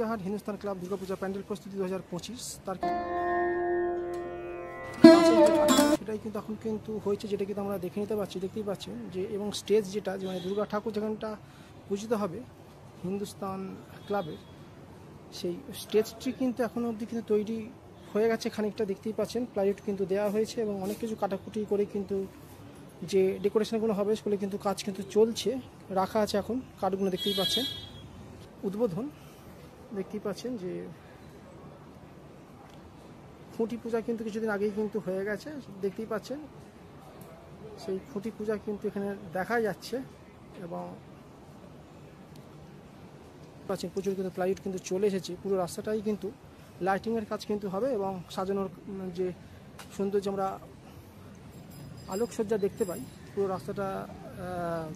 Gariahat Hindustan club Durga Puja pandal প্রস্তুতি 2025 তার সেটাই কিন্তু এখন কিন্তু হয়েছে, যেটা কিন্তু আমরা দেখে নিতে পারছি, দেখতেই পাচ্ছেন যে, এবং স্টেজ যেটা মানে দুর্গা ঠাকুর যেখানটা পূজিত হবে হিন্দুস্তান ক্লাবের, সেই স্টেজটি কিন্তু এখনও অবধি কিন্তু তৈরি হয়ে গেছে খানিকটা, দেখতেই পাচ্ছেন প্লাইউড কিন্তু দেওয়া হয়েছে এবং অনেক কিছু কাটাকুটি করে কিন্তু যে ডেকোরেশনগুলো হবে সেগুলো কিন্তু কাজ কিন্তু চলছে, রাখা আছে এখন কার্ডগুলো দেখতেই পাচ্ছেন। উদ্বোধন দেখতেই পাচ্ছেন যে খুঁটি পূজা কিন্তু কিছুদিন আগেই কিন্তু হয়ে গেছে, দেখতেই পাচ্ছেন সেই খুঁটি পূজা কিন্তু এখানে দেখা যাচ্ছে এবং পাচ্ছেন প্রচুর কিন্তু প্লাইউড কিন্তু চলে এসেছে, পুরো রাস্তাটাই কিন্তু লাইটিংয়ের কাজ কিন্তু হবে এবং সাজানোর যে সৌন্দর্য আমরা আলোকসজ্জা দেখতে পাই, পুরো রাস্তাটা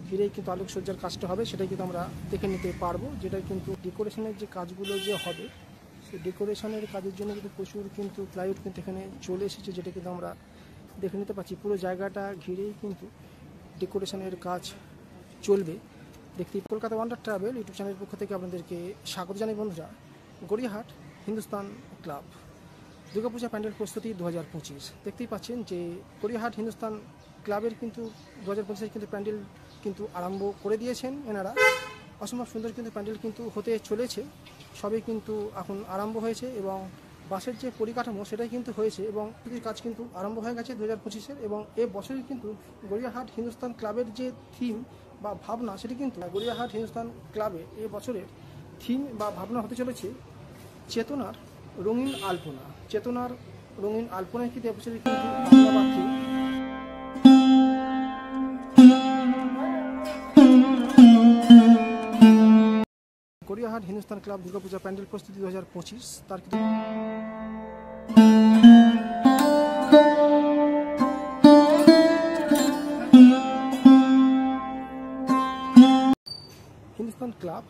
ঘিরেই কিন্তু আলোকসজ্জার কাজটা হবে, সেটাই কিন্তু আমরা দেখে নিতে পারবো। যেটা কিন্তু ডেকোরেশনের যে কাজগুলো যে হবে সেই ডেকোরেশনের কাজের জন্য কিন্তু প্রচুর কিন্তু প্লাইউড কিন্তু এখানে চলে এসেছে, যেটা কিন্তু আমরা দেখে নিতে পাচ্ছি। পুরো জায়গাটা ঘিরেই কিন্তু ডেকোরেশনের কাজ চলবে। দেখতে কলকাতা ওয়ান্ডার ট্রাভেল ইউটিউব চ্যানেলের পক্ষ থেকে আপনাদেরকে স্বাগত জানাই বন্ধুরা। গড়িয়াহাট হিন্দুস্তান ক্লাব দুর্গাপূজা প্যান্ডেল প্রস্তুতি 2025 দেখতেই পাচ্ছেন যে গড়িয়াহাট হিন্দুস্তান ক্লাবের কিন্তু 2025 কিন্তু প্যান্ডেল কিন্তু আরম্ভ করে দিয়েছেন এনারা। অসম্ভব সুন্দর কিন্তু প্যান্ডেল কিন্তু হতে চলেছে, সবই কিন্তু এখন আরম্ভ হয়েছে এবং বাসের যে পরিকাঠামো সেটাই কিন্তু হয়েছে এবং কাজ কিন্তু আরম্ভ হয়ে গেছে 2025-এর। এবং এ বছরের কিন্তু গড়িয়াহাট হিন্দুস্তান ক্লাবের যে থিম বা ভাবনা, সেটি কিন্তু গড়িয়াহাট হিন্দুস্তান ক্লাবে এ বছরের থিম বা ভাবনা হতে চলেছে চেতনার রঙিন আলপনা। চেতনার রঙিন আলপনায় কিন্তু এবছরের কিন্তু গড়িয়াহাট হিন্দুস্তান ক্লাব দুর্গাপূজা প্যান্ডেল প্রস্তুতি 2025 তার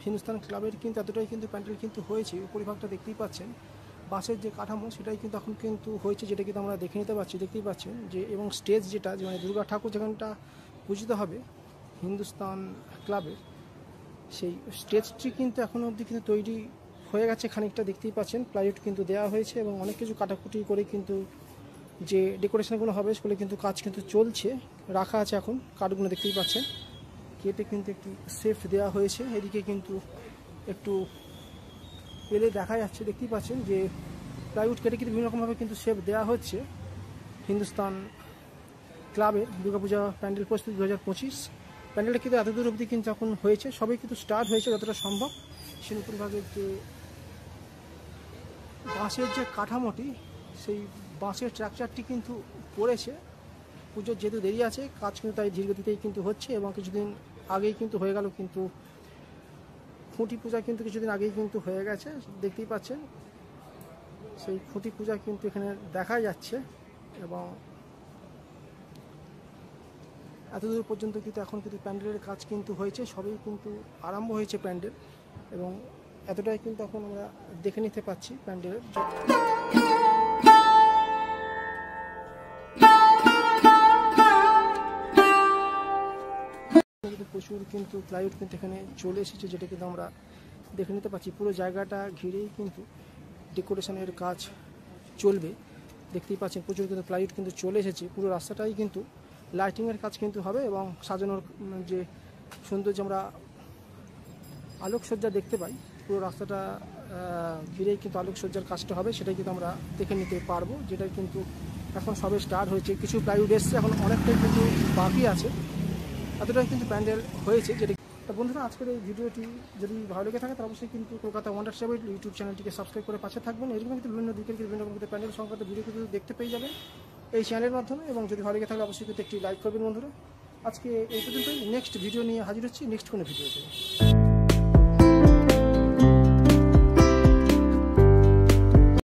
হিন্দুস্তান ক্লাবের কিন্তু এতটাই কিন্তু প্যান্ডেল কিন্তু হয়েছে, উপরিভাগটা দেখতেই পাচ্ছেন, বাসের যে কাঠামো সেটাই কিন্তু এখন কিন্তু হয়েছে, যেটা কিন্তু আমরা দেখে নিতে পারছি, দেখতেই পাচ্ছেন যে, এবং স্টেজ যেটা মানে দুর্গা ঠাকুর যেখানটা পূজিত হবে হিন্দুস্তান ক্লাবের, সেই স্টেজটি কিন্তু এখনও অবধি কিন্তু তৈরি হয়ে গেছে খানিকটা, দেখতেই পাচ্ছেন প্লাইউড কিন্তু দেওয়া হয়েছে এবং অনেক কিছু কাটাকুটি করে কিন্তু যে ডেকোরেশনগুলো হবে সেগুলো কিন্তু কাজ কিন্তু চলছে, রাখা আছে এখন কার্ডগুলো দেখতেই পাচ্ছেন। কেটে কিন্তু একটি শেফ দেওয়া হয়েছে, এদিকে কিন্তু একটু পেলে দেখা যাচ্ছে, দেখতেই পাচ্ছেন যে প্লাইউড কেটে কিন্তু বিভিন্ন রকমভাবে কিন্তু শেপ দেওয়া হচ্ছে হিন্দুস্তান ক্লাবের দুর্গাপূজা প্যান্ডেল প্রস্তুতি 2025। প্যান্ডেলটা কিন্তু এত দূর অবধি কিন্তু এখন হয়েছে, সবই কিন্তু স্টার্ট হয়েছে যতটা সম্ভব। সেই উপরিভাগের যে বাঁশের যে কাঠামোটি, সেই বাঁশের স্ট্রাকচারটি কিন্তু পড়েছে, পুজোর যেহেতু দেরি আছে কাজ কিন্তু তাই ধীরগতিতেই কিন্তু হচ্ছে এবং কিছুদিন আগেই কিন্তু হয়ে গেল, কিন্তু খুঁটি পূজা কিন্তু কিছুদিন আগেই কিন্তু হয়ে গেছে, দেখতেই পাচ্ছেন সেই খুঁটি পূজা কিন্তু এখানে দেখা যাচ্ছে এবং এতদূর পর্যন্ত কিন্তু এখন কিন্তু প্যান্ডেলের কাজ কিন্তু হয়েছে, সবই কিন্তু আরম্ভ হয়েছে প্যান্ডেল এবং এতটাই কিন্তু এখন আমরা দেখে নিতে পাচ্ছি প্যান্ডেলের প্রচুর কিন্তু প্লাইউড কিন্তু এখানে চলে এসেছে, যেটা কিন্তু আমরা দেখে নিতে পাচ্ছি। পুরো জায়গাটা ঘিরেই কিন্তু ডেকোরেশনের কাজ চলবে, দেখতেই পাচ্ছেন প্রচুর কিন্তু প্লাইউড কিন্তু চলে এসেছে, পুরো রাস্তাটাই কিন্তু লাইটিংয়ের কাজ কিন্তু হবে এবং সাজানোর যে সৌন্দর্য আমরা আলোকসজ্জা দেখতে পাই, পুরো রাস্তাটা ঘিরেই কিন্তু আলোকসজ্জার কাজটা হবে, সেটাই কিন্তু আমরা দেখে নিতে পারবো। যেটা কিন্তু এখন সবে স্টার্ট হয়েছে, কিছু প্লাইউড এসছে, এখন অনেকটাই কিন্তু বাকি আছে, এতটাই কিন্তু প্যান্ডেল হয়েছে। যেটা বন্ধুরা, আজকের এই ভিডিওটি যদি ভালো লেগে থাকে তাহলে অবশ্যই কিন্তু কলকাতা ওয়ান্ডার ট্রাভেল ইউটিউব চ্যানেলটিকে সাবস্ক্রাইব করে পাশে থাকবেন। এরকম কিন্তু বিভিন্ন দিকের বিভিন্ন রকম প্যান্ডেল সংক্রান্ত ভিডিও কিন্তু দেখতে পেয়ে যাবেন এই চ্যানেলের মাধ্যমে, এবং যদি ভালো লেগে থাকলে অবশ্যই কিন্তু একটি লাইক করবেন বন্ধুরা। আজকে এই পর্যন্তই, নেক্সট ভিডিও নিয়ে হাজির হচ্ছি নেক্সট কোনো ভিডিওতে।